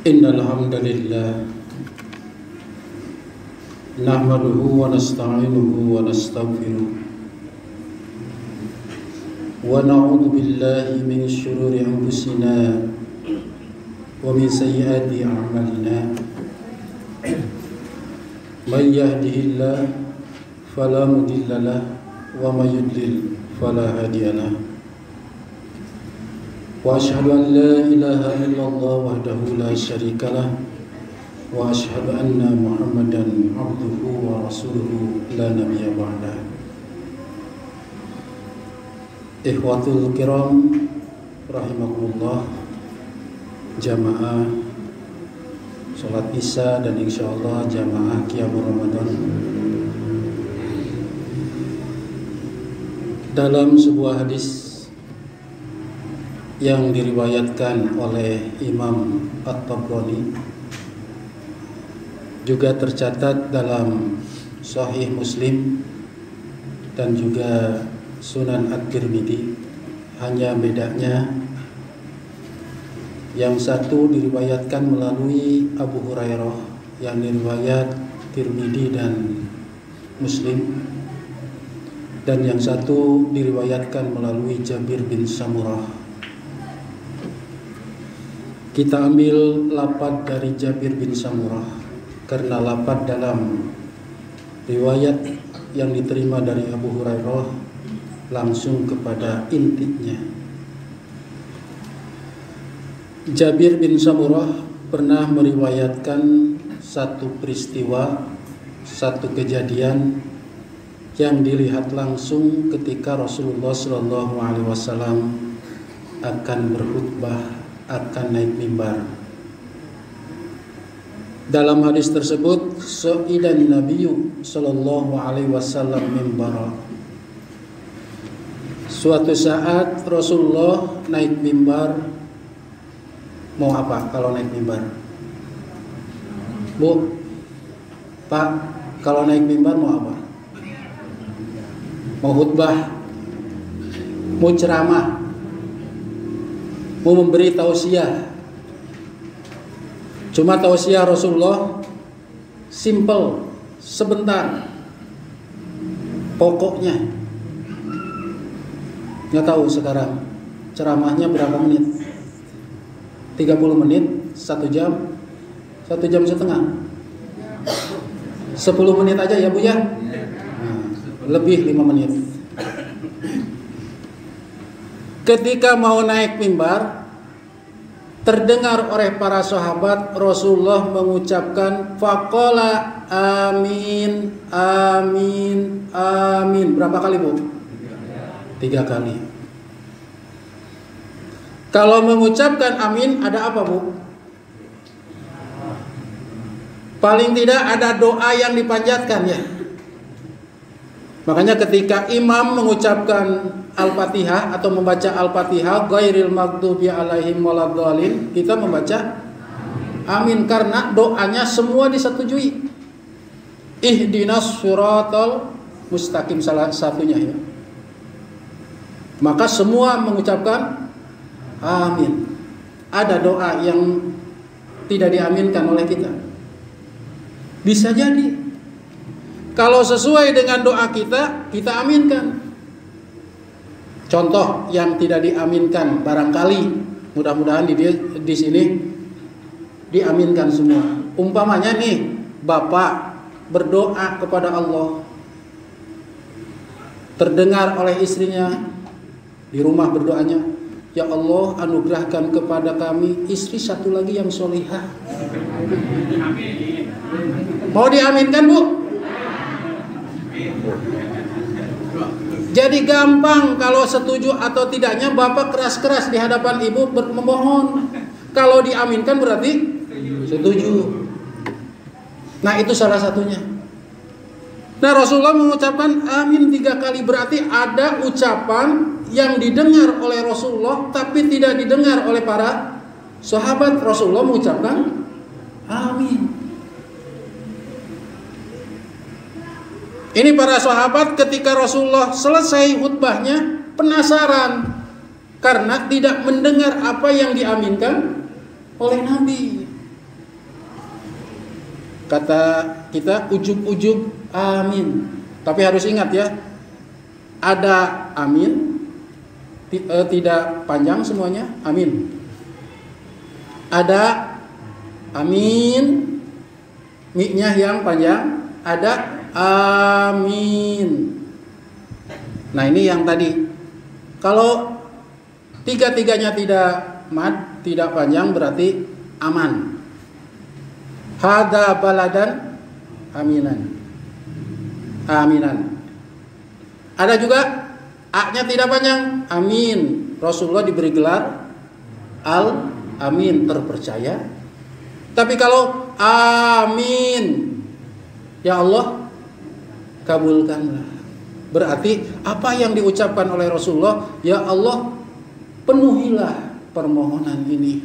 Innal hamdalillah nahmaduhu wa nasta'inuhu wa nastaghfiruh wa na'udzu billahi min shururi anfusina wa min sayyiati a'malina. May yahdihillahu fala mudilla lahu wa may yudlil fala hadiya lahu. Wa asyhadu an la ilaha illallah wahdahu la syarika lah wa asyhadu anna Muhammadan abduhu wa rasuluhu la nabiyya ba'dah. Ikhwatul kiram rahimakumullah, jamaah salat Isya dan insyaallah jamaah Qiyamul Ramadan. Dalam sebuah hadis yang diriwayatkan oleh Imam At-Tabrani, juga tercatat dalam Sahih Muslim dan juga Sunan At-Tirmidzi. Hanya bedanya yang satu diriwayatkan melalui Abu Hurairah, yang diriwayat Tirmidzi dan Muslim, dan yang satu diriwayatkan melalui Jabir bin Samurah. Kita ambil lafaz dari Jabir bin Samurah karena lafaz dalam riwayat yang diterima dari Abu Hurairah langsung kepada intinya. Jabir bin Samurah pernah meriwayatkan satu peristiwa, satu kejadian yang dilihat langsung ketika Rasulullah SAW akan berkhutbah, akan naik mimbar. Dalam hadis tersebut, sa'idan Nabiyyu sallallahu alaihi wasallam mimbara. Suatu saat Rasulullah naik mimbar. Mau apa kalau naik mimbar? Bu, Pak, kalau naik mimbar mau apa? Mau khutbah? Mau ceramah? Mau memberi tausiah. Cuma tausiah Rasulullah simple, sebentar. Pokoknya. Nggak tahu sekarang ceramahnya berapa menit? 30 menit, 1 jam, 1 jam setengah. 10 menit aja ya Bu ya? Nah, lebih 5 menit. Ketika mau naik mimbar, terdengar oleh para sahabat Rasulullah mengucapkan faqala amin, amin, amin. Berapa kali Bu? 3 kali. Kalau mengucapkan amin ada apa Bu? Paling tidak ada doa yang dipanjatkan ya. Makanya ketika imam mengucapkan Al-Fatihah atau membaca Al-Fatihah ghairil maghdubi alaihim waladhdallin, kita membaca amin karena doanya semua disetujui. Ihdinas siratal mustaqim salah satunya ya. Maka semua mengucapkan amin. Ada doa yang tidak diaminkan oleh kita. Bisa jadi kalau sesuai dengan doa kita, kita aminkan. Contoh yang tidak diaminkan barangkali, mudah-mudahan di sini diaminkan semua. Umpamanya nih, Bapak berdoa kepada Allah, terdengar oleh istrinya di rumah berdoanya, ya Allah anugerahkan kepada kami istri satu lagi yang solihah. Mau diaminkan Bu? Jadi gampang kalau setuju atau tidaknya Bapak keras-keras di hadapan Ibu memohon. Kalau diaminkan berarti setuju. Nah itu salah satunya. Nah Rasulullah mengucapkan amin 3 kali, berarti ada ucapan yang didengar oleh Rasulullah tapi tidak didengar oleh para sahabat. Rasulullah mengucapkan amin. Ini para sahabat ketika Rasulullah selesai khutbahnya penasaran karena tidak mendengar apa yang diaminkan oleh Nabi. kata kita ujug-ujug amin. Tapi harus ingat ya, ada amin, tidak panjang semuanya, amin. Ada amin, mi-nya yang panjang, ada amin. Nah ini yang tadi. Kalau tiga-tiganya tidak mad, tidak panjang, berarti aman. Hada baladan aminan. Aminan. Ada juga A-nya tidak panjang, amin. Rasulullah diberi gelar al-amin, terpercaya. Tapi kalau amin, ya Allah kabulkanlah. Berarti apa yang diucapkan oleh Rasulullah, ya Allah penuhilah permohonan ini.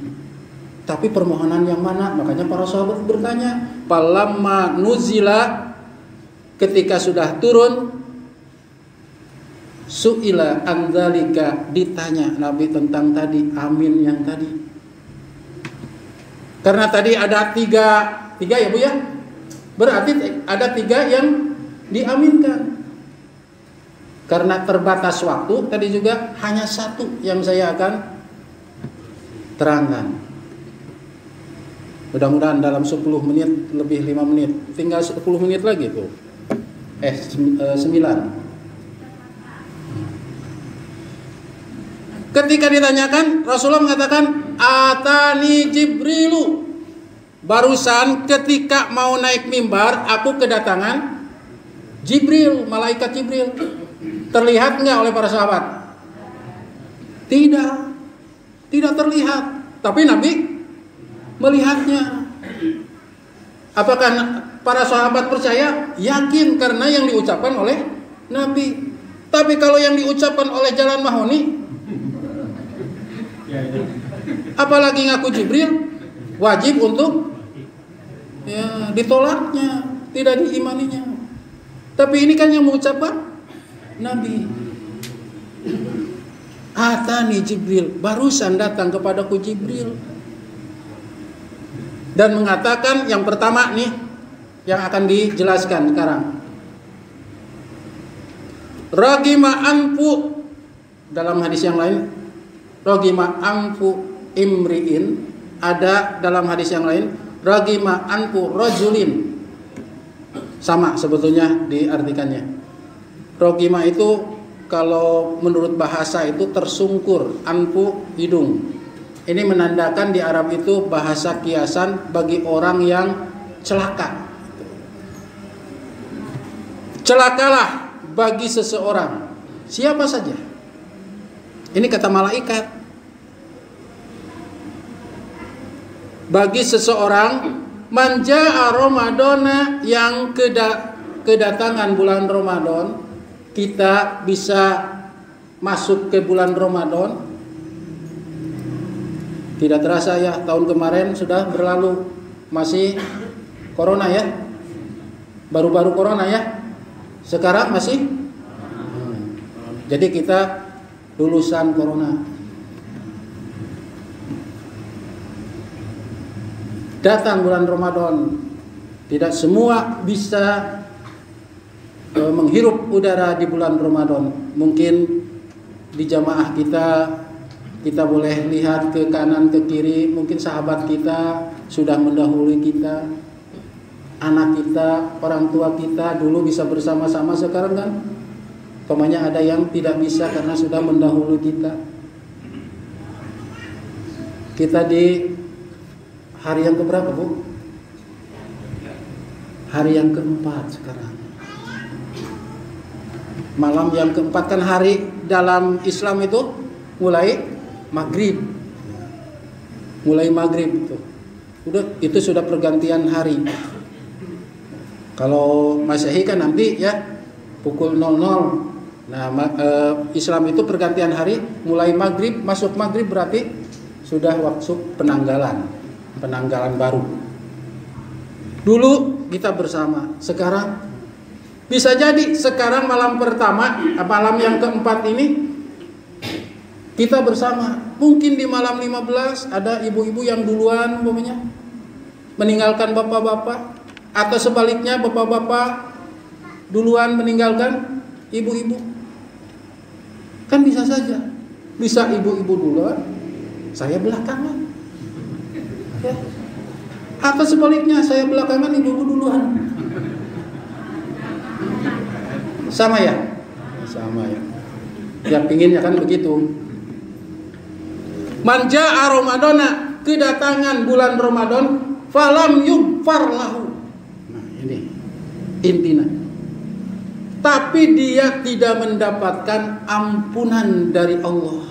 Tapi permohonan yang mana? Makanya para sahabat bertanya, palamma nuzila, ketika sudah turun, su'ila andzalika, ditanya Nabi tentang tadi amin yang tadi. Karena tadi ada tiga ya Bu ya, berarti ada 3 yang diaminkan. Karena terbatas waktu, tadi juga hanya 1 yang saya akan terangkan. Mudah-mudahan dalam 10 menit, lebih 5 menit, tinggal 10 menit lagi tuh. 9. Ketika ditanyakan, Rasulullah mengatakan, atani Jibrilu. Barusan ketika mau naik mimbar, aku kedatangan Jibril, malaikat Jibril. Terlihat enggak oleh para sahabat? Tidak terlihat. Tapi Nabi melihatnya. Apakah para sahabat percaya? Yakin, karena yang diucapkan oleh Nabi. Tapi kalau yang diucapkan oleh Jalan Mahoni, apalagi ngaku Jibril, wajib untuk ditolaknya, tidak diimaninya. Tapi ini kan yang mengucapkan Nabi. Atani Jibril, barusan datang kepadaku Jibril dan mengatakan yang pertama nih yang akan dijelaskan sekarang. Ragima anfu, dalam hadis yang lain ragima anfu imriin, ada dalam hadis yang lain ragima anfu rajulin. Sama sebetulnya diartikannya. Rogima itu kalau menurut bahasa itu tersungkur, anfu hidung. Ini menandakan di Arab itu bahasa kiasan bagi orang yang celaka. Celakalah bagi seseorang, siapa saja. Ini kata malaikat. Bagi seseorang manja'a Ramadana, yang kedatangan bulan Ramadan, kita bisa masuk ke bulan Ramadan. Tidak terasa ya, tahun kemarin sudah berlalu. Masih corona ya, baru-baru corona ya. Sekarang masih jadi kita lulusan corona. Datang bulan Ramadan, tidak semua bisa menghirup udara di bulan Ramadan. Mungkin di jamaah kita boleh lihat ke kanan ke kiri, mungkin sahabat kita sudah mendahului kita, anak kita, orang tua kita dulu bisa bersama-sama, sekarang kan umpamanya ada yang tidak bisa karena sudah mendahului kita. Kita di hari yang keberapa, Bu? Hari yang keempat sekarang. Malam yang keempat, kan hari dalam Islam itu mulai maghrib. Mulai maghrib itu sudah pergantian hari. Kalau Masehi kan nanti ya pukul 00. Nah, Islam itu pergantian hari, mulai maghrib, masuk maghrib berarti sudah waktu penanggalan baru. Dulu kita bersama, sekarang bisa jadi sekarang malam pertama, malam yang keempat ini kita bersama. Mungkin di malam 15 ada ibu-ibu yang duluan umpamanya meninggalkan bapak-bapak. Atau sebaliknya bapak-bapak duluan meninggalkan ibu-ibu. Kan bisa saja. Bisa ibu-ibu duluan, saya belakangan. Ya. Atau sebaliknya, saya belakangan, ibu-ibu duluan. Sama ya? Sama ya. Ya pinginnya kan begitu. Manja Ramadana, kedatangan bulan Ramadan, falam yughfar lahu. Nah, ini intinya. Tapi dia tidak mendapatkan ampunan dari Allah.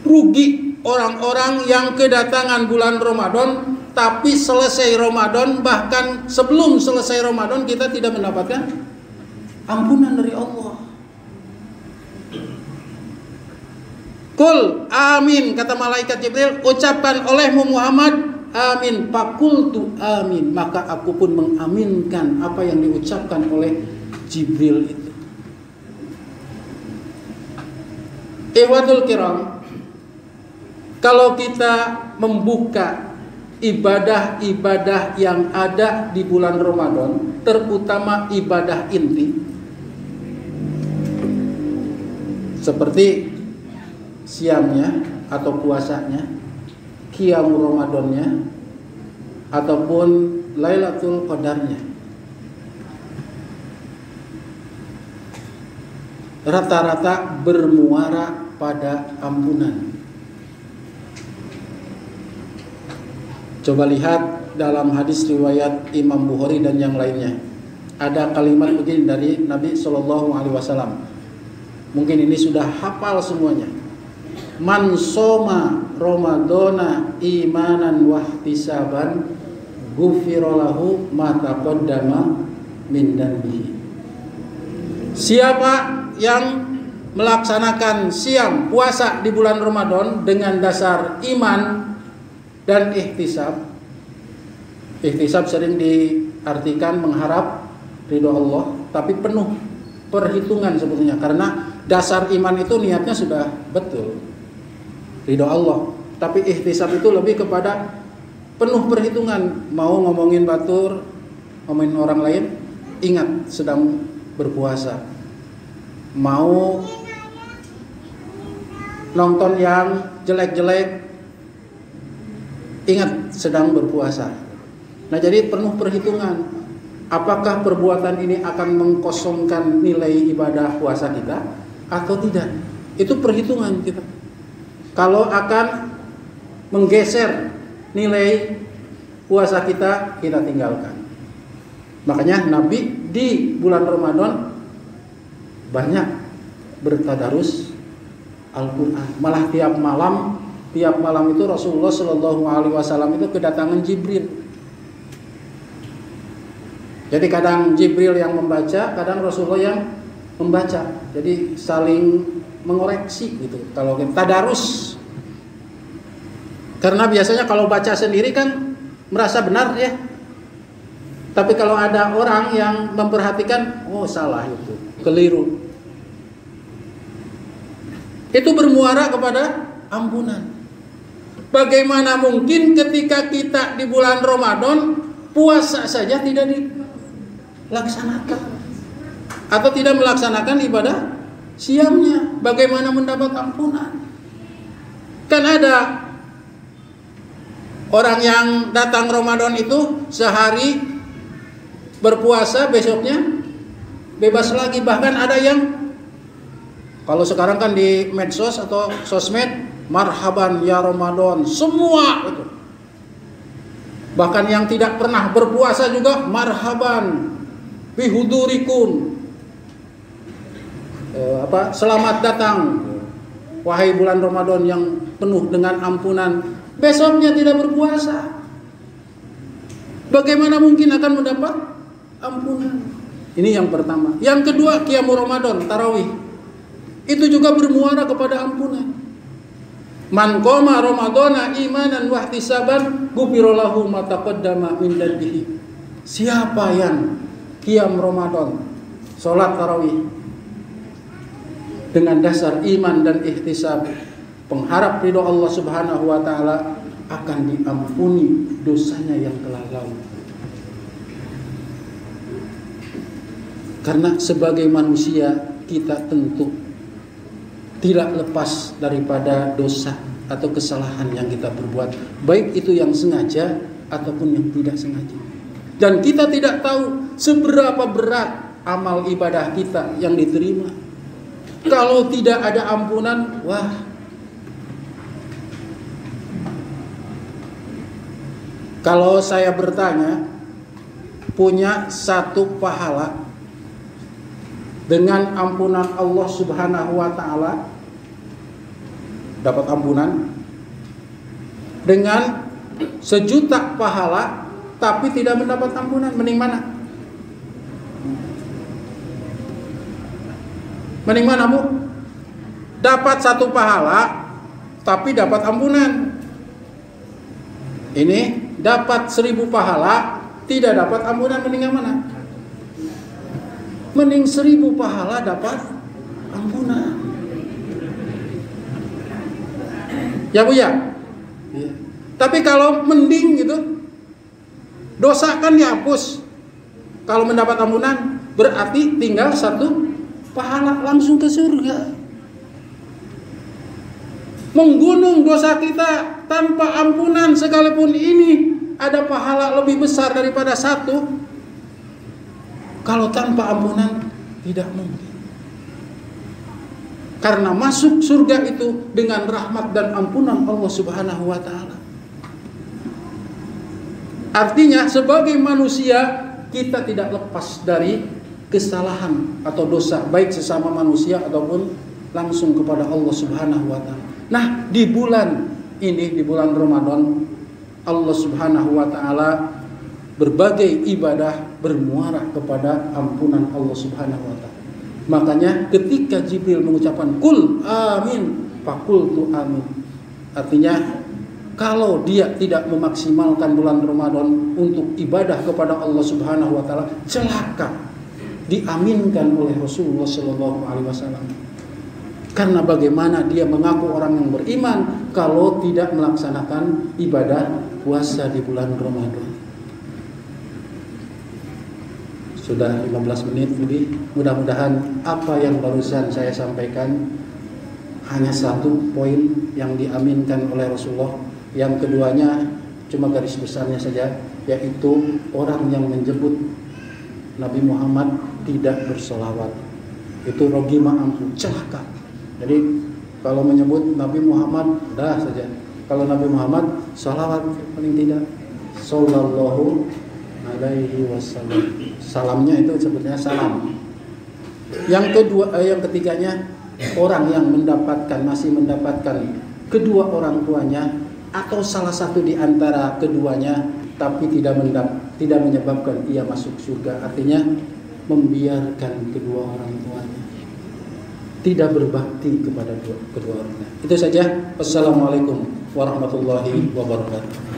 Rugi orang-orang yang kedatangan bulan Ramadan, tapi selesai Ramadan, bahkan sebelum selesai Ramadan kita tidak mendapatkan ampunan dari Allah. Kul amin, kata malaikat Jibril, ucapkan olehmu Muhammad amin. Fakultu amin, maka aku pun mengaminkan apa yang diucapkan oleh Jibril itu. Ikhwatul kiram, kalau kita membuka ibadah-ibadah yang ada di bulan Ramadan, terutama ibadah inti, seperti siamnya atau puasanya, qiyamul Ramadannya, ataupun Lailatul Qadarnya, rata-rata bermuara pada ampunan. Coba lihat dalam hadis riwayat Imam Bukhari dan yang lainnya. Ada kalimat begini dari Nabi Shallallahu Alaihi Wasallam. Mungkin ini sudah hafal semuanya. Man soma Ramadana imanan wahtisaban ghufiralahu ma taqaddama min dzambihi. Siapa yang melaksanakan siam puasa di bulan Ramadan dengan dasar iman dan ihtisab. Ihtisab sering diartikan mengharap ridho Allah, tapi penuh perhitungan sebetulnya, karena dasar iman itu niatnya sudah betul, ridho Allah. Tapi ihtisab itu lebih kepada penuh perhitungan. Mau ngomongin batur, ngomongin orang lain, ingat sedang berpuasa. Mau nonton yang jelek-jelek, ingat sedang berpuasa. Nah, jadi penuh perhitungan. Apakah perbuatan ini akan mengkosongkan nilai ibadah puasa kita atau tidak? Itu perhitungan kita. Kalau akan menggeser nilai puasa kita, kita tinggalkan. Makanya Nabi di bulan Ramadan banyak bertadarus Al-Quran. Malah tiap malam itu Rasulullah Shallallahu Alaihi Wasallam itu kedatangan Jibril. Jadi kadang Jibril yang membaca, kadang Rasulullah yang membaca. Jadi saling mengoreksi gitu. Kalau kita tadarus, karena biasanya kalau baca sendiri kan merasa benar ya. Tapi kalau ada orang yang memperhatikan, oh salah itu, keliru. Itu bermuara kepada ampunan. Bagaimana mungkin ketika kita di bulan Ramadan puasa saja tidak dilaksanakan atau tidak melaksanakan ibadah siamnya, bagaimana mendapat ampunan? Kan ada orang yang datang Ramadan itu sehari berpuasa, besoknya bebas lagi. Bahkan ada yang, kalau sekarang kan di medsos atau sosmed, marhaban ya Ramadan, semua itu. Bahkan yang tidak pernah berpuasa juga marhaban bihudurikum, selamat datang wahai bulan Ramadan yang penuh dengan ampunan. Besoknya tidak berpuasa, bagaimana mungkin akan mendapat ampunan? Ini yang pertama. Yang kedua, qiyamul Ramadan, tarawih, itu juga bermuara kepada ampunan. Man qoma Ramadana imanan wahtisaban ghufira lahu ma taqaddama min dzambihi. Siapa yang qiyam Ramadan, salat tarawih dengan dasar iman dan ihtisab, pengharap ridho Allah Subhanahu wa taala, akan diampuni dosanya yang telah lalu. Karena sebagai manusia kita tentu tidak lepas daripada dosa atau kesalahan yang kita perbuat, baik itu yang sengaja ataupun yang tidak sengaja. Dan kita tidak tahu seberapa berat amal ibadah kita yang diterima. Kalau tidak ada ampunan, wah. Kalau saya bertanya, punya satu pahala dengan ampunan Allah Subhanahu wa taala, dapat ampunan, dengan 1.000.000 pahala tapi tidak mendapat ampunan, mending mana? Mending mana, Bu? Dapat 1 pahala tapi dapat ampunan. Ini dapat 1.000 pahala tidak dapat ampunan, mending yang mana? Mending 1.000 pahala dapat ampunan. Ya Bu ya? Ya. Tapi kalau mending gitu, dosa kan dihapus. Kalau mendapat ampunan berarti tinggal 1 pahala langsung ke surga. Menggunung dosa kita tanpa ampunan sekalipun ini ada pahala lebih besar daripada 1. Kalau tanpa ampunan tidak mungkin. Karena masuk surga itu dengan rahmat dan ampunan Allah Subhanahu wa taala. Artinya sebagai manusia kita tidak lepas dari kesalahan atau dosa, baik sesama manusia ataupun langsung kepada Allah Subhanahu wa taala. Nah, di bulan ini, di bulan Ramadan, Allah Subhanahu wa taala berbagai ibadah bermuara kepada ampunan Allah Subhanahu wa taala. Makanya ketika Jibril mengucapkan kul amin, fakultu amin. Artinya kalau dia tidak memaksimalkan bulan Ramadan untuk ibadah kepada Allah Subhanahu wa taala, celaka. Diaminkan oleh Rasulullah sallallahu alaihi wasallam. Karena bagaimana dia mengaku orang yang beriman kalau tidak melaksanakan ibadah puasa di bulan Ramadan. Sudah 15 menit lebih. Mudah-mudahan apa yang barusan saya sampaikan hanya 1 poin yang diaminkan oleh Rasulullah. Yang keduanya cuma garis besarnya saja, yaitu orang yang menyebut Nabi Muhammad tidak bersolawat itu rogima ampuh, celaka. Jadi kalau menyebut Nabi Muhammad dah saja. Kalau Nabi Muhammad salawat paling tidak sallallahu alaihi wasallam. Salamnya itu sebetulnya salam. Yang ketiganya orang yang masih mendapatkan kedua orang tuanya atau salah satu di antara keduanya tapi tidak menyebabkan ia masuk surga. Artinya membiarkan kedua orang tuanya, tidak berbakti kepada kedua orangnya. Itu saja. Wassalamualaikum warahmatullahi wabarakatuh.